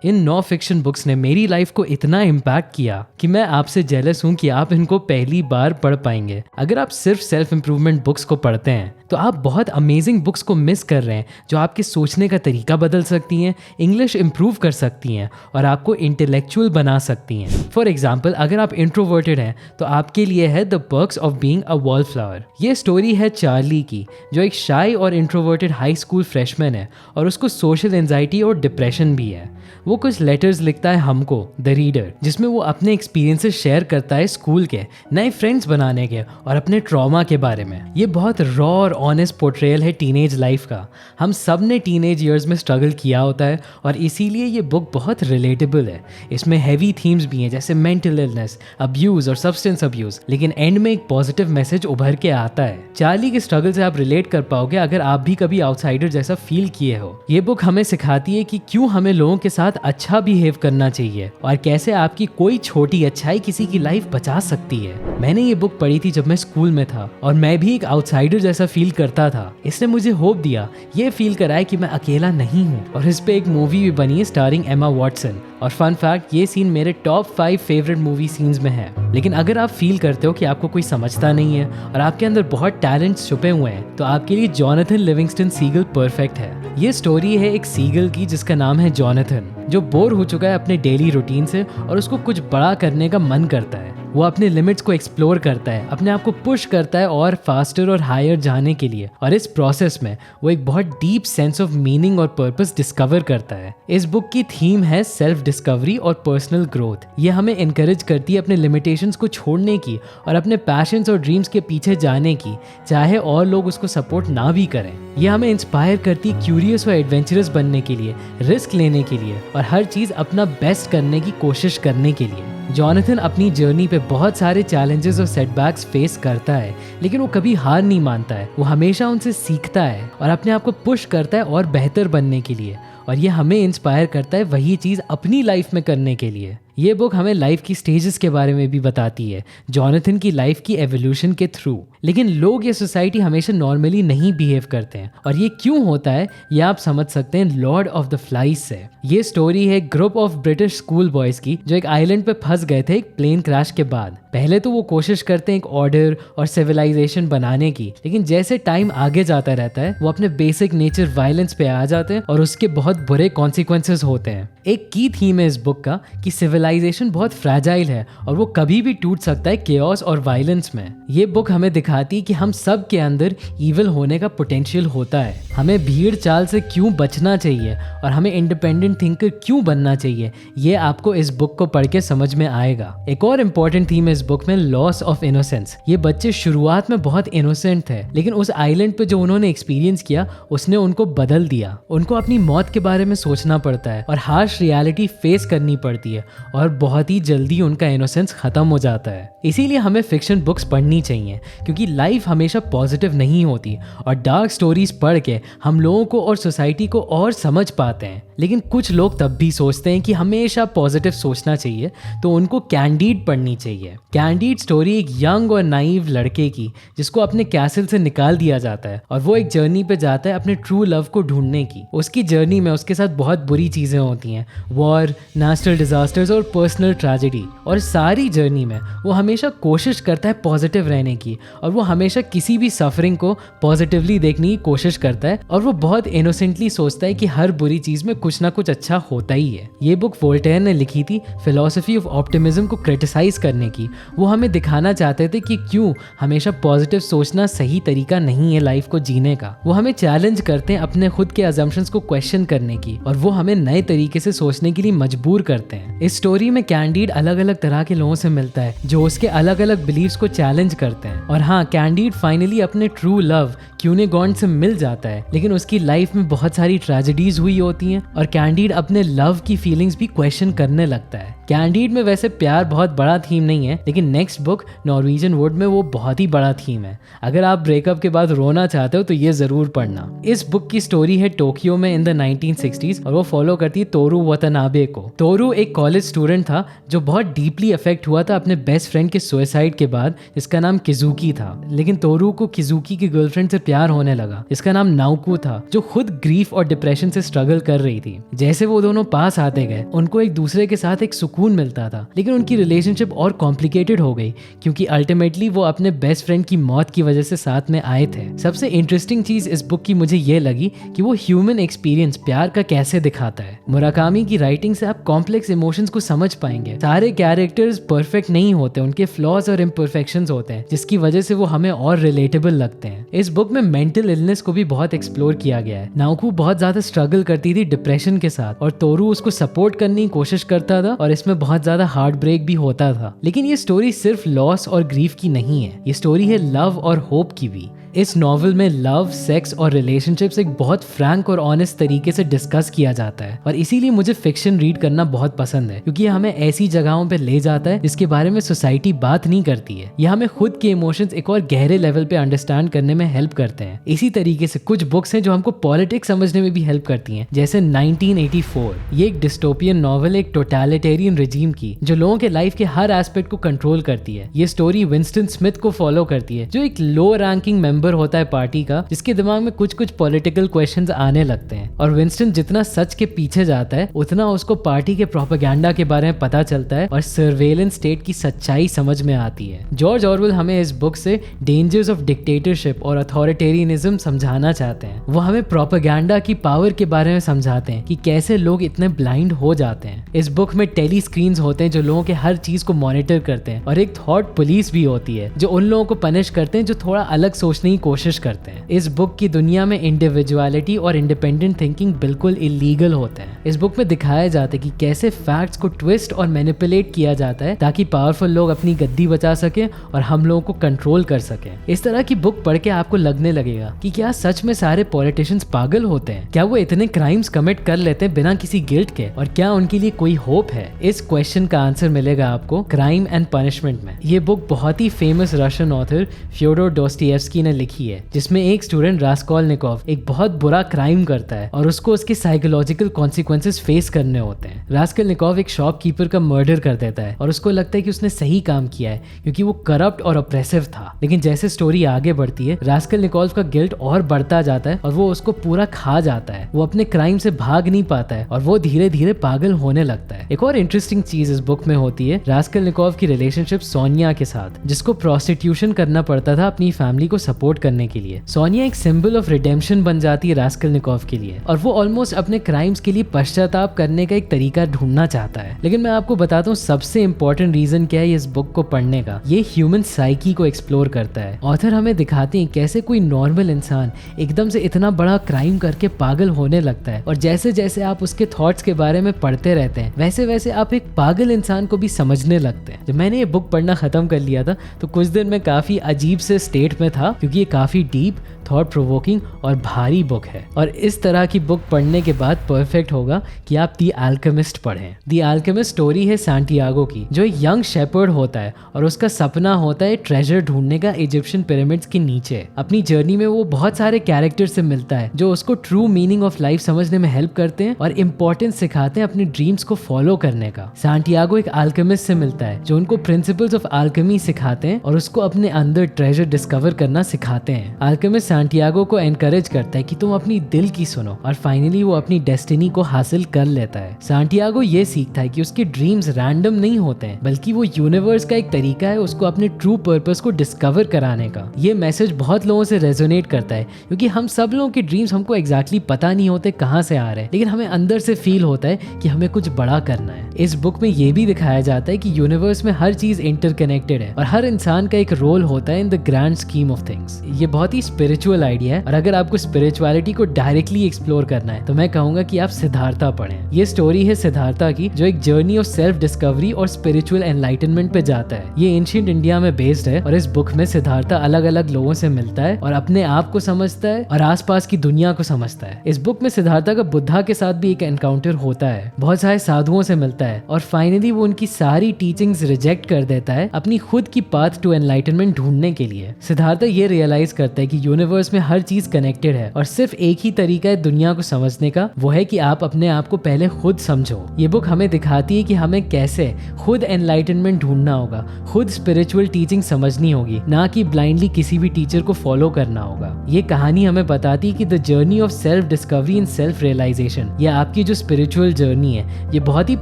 इन 9 fiction books ने मेरी life को इतना इम्पैक्ट किया कि मैं आपसे जेलस हूँ कि आप इनको पहली बार पढ़ पाएंगे। अगर आप सिर्फ सेल्फ इम्प्रूवमेंट बुक्स को पढ़ते हैं तो आप बहुत अमेजिंग बुक्स को मिस कर रहे हैं जो आपके सोचने का तरीका बदल सकती हैं, इंग्लिश इंप्रूव कर सकती हैं और आपको इंटेलेक्चुअल बना सकती हैं। फॉर एग्जाम्पल, अगर आप इंट्रोवर्टेड हैं तो आपके लिए है the perks of being a wallflower. ये स्टोरी है चार्ली की, जो एक शाई और इंट्रोवर्टेड हाई स्कूल फ्रेशमैन है और उसको सोशल एंजाइटी और डिप्रेशन भी है। वो कुछ लेटर्स लिखता है हमको, द रीडर, जिसमें वो अपने एक्सपीरियंसेस शेयर करता है स्कूल के, नए फ्रेंड्स बनाने के और अपने ट्रॉमा के बारे में। ये बहुत रॉ और ऑनेस्ट पोर्ट्रेयल है टीनेज लाइफ का। हम सब ने टीनेज ईयर्स में स्ट्रगल किया होता है और इसीलिए ये बुक बहुत रिलेटेबल है। इसमें हैवी थीम्स भी हैं जैसे मेंटल इलनेस, अब्यूज और सब्सटेंस अब्यूज, लेकिन एंड में एक पॉजिटिव मैसेज उभर के आता है। चार्ली के स्ट्रगल से आप रिलेट कर पाओगे अगर आप भी कभी आउटसाइडर जैसा फील किए हो। ये बुक हमें सिखाती है कि क्यों हमें लोगों के साथ अच्छा बिहेव करना चाहिए और कैसे आपकी कोई छोटी अच्छाई किसी की लाइफ बचा सकती है। मैंने ये बुक पढ़ी थी जब मैं स्कूल में था और मैं भी एक आउटसाइडर जैसा फील करता था। इसने मुझे होप दिया, ये फील कराया कि मैं अकेला नहीं हूँ। और इस पे एक मूवी भी बनी है स्टारिंग एमा वॉटसन। और फन फैक्ट, ये सीन मेरे टॉप 5 फेवरेट मूवी सीन्स में है। लेकिन अगर आप फील करते हो कि आपको कोई समझता नहीं है और आपके अंदर बहुत टैलेंट्स छुपे हुए हैं तो आपके लिए जॉनथन लिविंगस्टन सीगल परफेक्ट है। ये स्टोरी है एक सीगल की जिसका नाम है जॉनथन, जो बोर हो चुका है अपने डेली रूटीन से और उसको कुछ बड़ा करने का मन करता है। वो अपने लिमिट्स को एक्सप्लोर करता है, अपने आप को पुश करता है और फास्टर और हायर जाने के लिए, और इस प्रोसेस में वो एक बहुत डीप सेंस ऑफ मीनिंग और पर्पस डिस्कवर करता है। इस बुक की थीम है सेल्फ डिस्कवरी और पर्सनल ग्रोथ। ये हमें इनकरेज करती है अपने लिमिटेशंस को छोड़ने की और अपने पैशंस और ड्रीम्स के पीछे जाने की, चाहे और लोग उसको सपोर्ट ना भी करें। ये हमें इंस्पायर करती है क्यूरियस और एडवेंचरस बनने के लिए, रिस्क लेने के लिए और हर चीज़ अपना बेस्ट करने की कोशिश करने के लिए। जॉनथन अपनी जर्नी पे बहुत सारे चैलेंजेस और सेटबैक्स फेस करता है, लेकिन वो कभी हार नहीं मानता है। वो हमेशा उनसे सीखता है और अपने आप को पुश करता है और बेहतर बनने के लिए, और ये हमें इंस्पायर करता है वही चीज़ अपनी लाइफ में करने के लिए। ये बुक हमें लाइफ की स्टेजेस के बारे में भी बताती है, जॉनथन की लाइफ की एवोल्यूशन के थ्रू। लेकिन लोग या सोसाइटी हमेशा नॉर्मली नहीं बिहेव करते हैं, और ये क्यों होता है ये आप समझ सकते हैं लॉर्ड ऑफ द फ्लाइज से। ये स्टोरी है group of British school boys की जो एक आइलैंड पे फंस गए थे एक प्लेन क्रैश के बाद। पहले तो वो कोशिश करते हैं एक ऑर्डर और सिविलाइजेशन बनाने की, लेकिन जैसे टाइम आगे जाता रहता है वो अपने बेसिक नेचर वायलेंस पे आ जाते हैं और उसके बहुत बुरे कॉन्सिक्वेंसेस होते हैं। एक की थीम है इस बुक का कि सिविलाइजेशन बहुत फ्रैजाइल है और वो कभी भी टूट सकता है केओस और वायलेंस में। ये बुक हमें दिखाती है कि हम सब के अंदर इविल होने का पोटेंशियल होता है। हमें भीड़ चाल से क्यों बचना चाहिए और हमें इंडिपेंडेंट थिंकर क्यों बनना चाहिए, ये आपको इस बुक को पढ़ के समझ में आएगा। एक और इम्पोर्टेंट थीम है इस बुक में लॉस ऑफ इनोसेंस। ये बच्चे शुरुआत में बहुत इनोसेंट थे, लेकिन उस आइलैंड पे जो उन्होंने एक्सपीरियंस किया उसने उनको बदल दिया। उनको अपनी मौत के बारे में सोचना पड़ता है और हार्श रियलिटी फेस करनी पड़ती है और बहुत ही जल्दी उनका इनोसेंस खत्म हो जाता है। इसीलिए हमें फिक्शन बुक्स पढ़नी चाहिए, क्योंकि लाइफ हमेशा पॉजिटिव नहीं होती और डार्क स्टोरीज पढ़ के हम लोगों को और सोसाइटी को और समझ पाते हैं। लेकिन कुछ लोग तब भी सोचते हैं कि हमेशा पॉजिटिव सोचना चाहिए, तो उनको कैंडिड पढ़नी चाहिए। कैंडिड स्टोरी एक यंग और नाइव लड़के की जिसको अपने कैसल से निकाल दिया जाता है और वो एक जर्नी पे जाता है अपने ट्रू लव को ढूंढने की। उसकी जर्नी में उसके साथ बहुत बुरी चीजें होती हैं, वॉर, नेचुरल डिजास्टर्स और पर्सनल ट्रेजेडी, और सारी जर्नी में वो हमेशा कोशिश करता है पॉजिटिव रहने की और वो हमेशा किसी भी सफरिंग को पॉजिटिवली देखने की कोशिश करता है और वो बहुत इनोसेंटली सोचता है कि हर बुरी चीज में कुछ ना कुछ अच्छा होता ही है। ये बुक वोल्टेयर ने लिखी थी फिलॉसफी ऑफ ऑप्टिमिज्म को क्रिटिसाइज करने की। वो हमें दिखाना चाहते थे कि क्यों हमेशा पॉजिटिव सोचना सही तरीका नहीं है लाइफ को जीने का। वो हमें चैलेंज करते हैं अपने खुद के अजम्पशंस को क्वेश्चन करने की और वो हमें नए तरीके से सोचने के लिए मजबूर करते हैं। इस स्टोरी में कैंडिड अलग अलग तरह के लोगों से मिलता है जो उसके अलग अलग बिलीव्स को चैलेंज करते हैं। और हाँ, कैंडिड फाइनली अपने ट्रू लव क्यूनेगॉन्ड से मिल जाता है, लेकिन उसकी लाइफ में बहुत सारी ट्रेजेडीज हुई होती हैं और कैंडिड अपने लव की फीलिंग्स भी क्वेश्चन करने लगता है। कैंडीड में वैसे प्यार बहुत बड़ा थीम नहीं है, लेकिन नेक्स्ट बुक नॉर्वेजियन वुड में वो बहुत ही बड़ा थीम है। अगर आप ब्रेकअप के बाद रोना चाहते हो तो ये जरूर पढ़ना। इस बुक की स्टोरी है टोक्यो में इन द 1960s और वो फॉलो करती है तोरू वतनाबे को। तोरू एक कॉलेज स्टूडेंट था जो बहुत डीपली अफेक्ट हुआ था अपने बेस्ट फ्रेंड के सुसाइड के बाद, जिसका नाम किजुकी था। लेकिन तोरू को किजुकी की गर्लफ्रेंड से प्यार होने लगा, जिसका नाम नाउकू था, जो खुद ग्रीफ और डिप्रेशन से स्ट्रगल कर रही थी। जैसे वो दोनों पास आते गए, उनको एक दूसरे के साथ एक सुकून मिलता था, लेकिन उनकी रिलेशनशिप और कॉम्प्लिकेटेड हो गई क्योंकि अल्टीमेटली वो अपने बेस्ट फ्रेंड की मौत की वजह से साथ में आए थे। सबसे इंटरेस्टिंग चीज इस बुक की मुझे ये लगी कि वो ह्यूमन एक्सपीरियंस प्यार का कैसे दिखाता है। मुराकामी की राइटिंग से आप कॉम्प्लेक्स इमोशंस को समझ पाएंगे। सारे कैरेक्टर्स परफेक्ट नहीं होते, उनके फ्लॉज और इम्परफेक्शंस होते हैं, जिसकी वजह से वो हमें और रिलेटेबल लगते हैं। इस बुक में मेंटल इलनेस को भी बहुत एक्सप्लोर किया गया है। नाउकू बहुत ज्यादा स्ट्रगल करती थी डिप्रेशन के साथ और तोरू उसको सपोर्ट करने की कोशिश करता था और इसमें बहुत ज्यादा हार्ट ब्रेक भी होता था। लेकिन ये स्टोरी सिर्फ लॉस और ग्रीफ की नहीं है, ये स्टोरी है लव और होप की भी। इस नॉवल में लव, सेक्स और रिलेशनशिप्स एक बहुत फ्रैंक और ऑनेस्ट तरीके से डिस्कस किया जाता है और इसीलिए मुझे फिक्शन रीड करना बहुत पसंद है, क्योंकि ये हमें ऐसी जगहों पे ले जाता है जिसके बारे में सोसाइटी बात नहीं करती है। यह हमें खुद के इमोशंस एक और गहरे लेवल पे अंडरस्टैंड करने में हेल्प करते हैं। इसी तरीके से कुछ बुक्स हैं जो हमको पॉलिटिक्स समझने में भी हेल्प करती हैं, जैसे 1984। ये एक डिस्टोपियन नॉवल एक टोटलिटेरियन रिजीम की जो लोगों के लाइफ के हर एस्पेक्ट को कंट्रोल करती है। ये स्टोरी विंस्टन स्मिथ को फॉलो करती है, जो एक लो रैंकिंग मेंबर होता है पार्टी का, जिसके दिमाग में कुछ कुछ पॉलिटिकल क्वेश्चंस आने लगते हैं और विंस्टन जितना सच के पीछे जाता है उतना उसको पार्टी के प्रोपेगेंडा के बारे में पता चलता है और सर्वेलेंस स्टेट की सच्चाई समझ में आती है। जॉर्ज ऑरवेल हमें इस बुक से डेंजर्स ऑफ डिक्टेटरशिप और अथॉरिटेरियनिज्म समझाना चाहते हैं। वो हमें प्रोपेगेंडा की पावर के बारे में समझाते हैं कि कैसे लोग इतने ब्लाइंड हो जाते हैं। इस बुक में टेली स्क्रीन्स होते हैं जो लोगों के हर चीज को मॉनिटर करते हैं और एक थॉट पुलिस भी होती है जो उन लोगों को पनिश करते हैं जो थोड़ा अलग सोचने की कोशिश करते हैं। इस बुक की दुनिया में इंडिविजुअलिटी और इंडिपेंडेंट थिंकिंग बिल्कुल इलीगल होते हैं। इस बुक में दिखाया जाता है कि कैसे फैक्ट्स को ट्विस्ट और मैनिपुलेट किया जाता है ताकि पावरफुल लोग अपनी गद्दी बचा सके और हम लोगों को कंट्रोल कर सके। इस तरह की बुक पढ़ के आपको लगने लगेगा कि क्या सच में सारे पॉलिटिशियंस पागल होते हैं? क्या वो इतने क्राइम्स कमिट कर लेते हैं बिना किसी गिल्ट के? और क्या उनके लिए कोई होप है? इस क्वेश्चन का आंसर मिलेगा आपको क्राइम एंड पनिशमेंट में। ये बुक बहुत ही फेमस रशियन ऑथर फ्योडोर डोस्टोयेव्स्की ने लिखी है, जिसमें एक स्टूडेंट रास्कोलनिकोव एक बहुत बुरा क्राइम करता है और उसको उसके साइकोलॉजिकल कॉन्सिक्वेंसेस फेस करने होते हैं। रास्कोलनिकोव एक शॉपकीपर का मर्डर कर देता है और उसको लगता है कि उसने सही काम किया है क्योंकि वो करप्ट और ऑप्रेसिव था। लेकिन जैसे स्टोरी आगे बढ़ती है, रास्कोलनिकोव का गिल्ट और बढ़ता जाता है और वो उसको पूरा खा जाता है। वो अपने क्राइम से भाग नहीं पाता है और वो धीरे धीरे पागल होने लगता है। एक और इंटरेस्टिंग चीज इस बुक में होती है रास्कोलनिकोव की रिलेशनशिप सोनिया के साथ, जिसको प्रोस्टिट्यूशन करना पड़ता था अपनी फैमिली को सपोर्ट करने के लिए। सोनिया एक सिंबल ऑफ रिडेम्पशन बन जाती है रास्कोलनिकोव के लिए और वो ऑलमोस्ट अपने क्राइम्स के लिए पश्चाताप करने का एक तरीका ढूंढना चाहता है। लेकिन मैं आपको बताता हूँ सबसे इंपॉर्टेंट रीजन क्या है इस बुक को पढ़ने का। ये ह्यूमन साइकी को एक्सप्लोर करता है। ऑथर हमें दिखाते हैं कैसे कोई नॉर्मल इंसान एकदम से इतना बड़ा क्राइम करके पागल होने लगता है और जैसे जैसे आप उसके थॉट्स के बारे में पढ़ते रहते हैं वैसे वैसे आप एक पागल इंसान को भी समझने लगते हैं। जब मैंने ये बुक पढ़ना खत्म कर लिया था तो कुछ दिन में काफी अजीब से स्टेट में था, क्योंकि ये काफी डीप, थॉट प्रोवोकिंग और भारी बुक है। और इस तरह की बुक पढ़ने के बाद परफेक्ट होगा कि आप द अल्केमिस्ट पढ़ें। द अल्केमिस्ट स्टोरी है सैंटियागो की, जो एक यंग शेपर्ड होता है और उसका सपना होता है ट्रेजर ढूंढने का इजिप्शियन पिरामिड्स के नीचे। अपनी जर्नी में वो बहुत सारे कैरेक्टर से मिलता है जो उसको ट्रू मीनिंग ऑफ लाइफ समझने में हेल्प करते हैं और इम्पोर्टेंस सिखाते हैं अपने ड्रीम्स को फॉलो करने का। सैंटियागो एक अल्केमिस्ट से मिलता है जो उनको प्रिंसिपल्स ऑफ अल्केमी सिखाते हैं और उसको अपने अंदर ट्रेजर डिस्कवर करना सिखाते हैं। अल्केमिस्ट सैंटियागो को एनकरेज करता है कि तुम अपनी दिल की सुनो और फाइनली वो अपनी डेस्टिनी को हासिल कर लेता है। सैंटियागो ये सीखता है कि उसके ड्रीम्स रैंडम नहीं होते हैं, बल्कि वो यूनिवर्स का एक तरीका है उसको अपने ट्रू पर्पस को डिस्कवर कराने का। ये मैसेज बहुत लोगों से रेजोनेट करता है क्योंकि हम सब लोगों के ड्रीम्स हमको एग्जैक्टली पता नहीं होते कहाँ से आ रहे हैं, लेकिन हमें अंदर से फील होता है कि हमें कुछ बड़ा करना है। इस बुक में ये भी दिखाया जाता है कि यूनिवर्स में हर चीज इंटरकनेक्टेड है और हर इंसान का एक रोल होता है in the grand scheme of things. ये बहुत ही स्पिरिचुअल स्पिरिचुअल आइडिया है और अगर आपको स्पिरिचुअलिटी को डायरेक्टली एक्सप्लोर करना है तो मैं कहूंगा कि आप सिद्धार्था पढ़ें। ये स्टोरी है सिद्धार्था की जो एक जर्नी ऑफ सेल्फ डिस्कवरी और स्पिरिचुअल एनलाइटनमेंट पे जाता है। ये एंशिएंट इंडिया में बेस्ड है और इस बुक में सिद्धार्था अलग अलग लोगों से मिलता है और अपने आप को समझता है और आसपास की दुनिया को समझता है। इस बुक में सिद्धार्था का बुद्धा के साथ भी एक एनकाउंटर होता है, बहुत सारे साधुओं से मिलता है और फाइनली वो उनकी सारी टीचिंग्स रिजेक्ट कर देता है अपनी खुद की पाथ टू एनलाइटनमेंट ढूंढने के लिए। सिद्धार्था ये रियलाइज करता है कि यूनिवर्स में हर चीज कनेक्टेड है और सिर्फ एक ही तरीका है दुनिया को समझने का, वो है कि आप अपने आप को पहले खुद समझो। ये बुक हमें दिखाती है कि हमें कैसे खुद एनलाइटनमेंट ढूंढना होगा, खुद स्पिरिचुअल टीचिंग समझनी होगी, ना कि ब्लाइंडली किसी भी टीचर को फॉलो करना होगा। ये कहानी हमें बताती है कि the journey of self discovery and self realisation, ये आपकी जो स्पिरिचुअल जर्नी है ये बहुत ही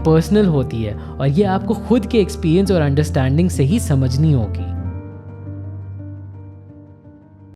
पर्सनल होती है और ये आपको खुद के एक्सपीरियंस और अंडरस्टैंडिंग से ही समझनी होगी।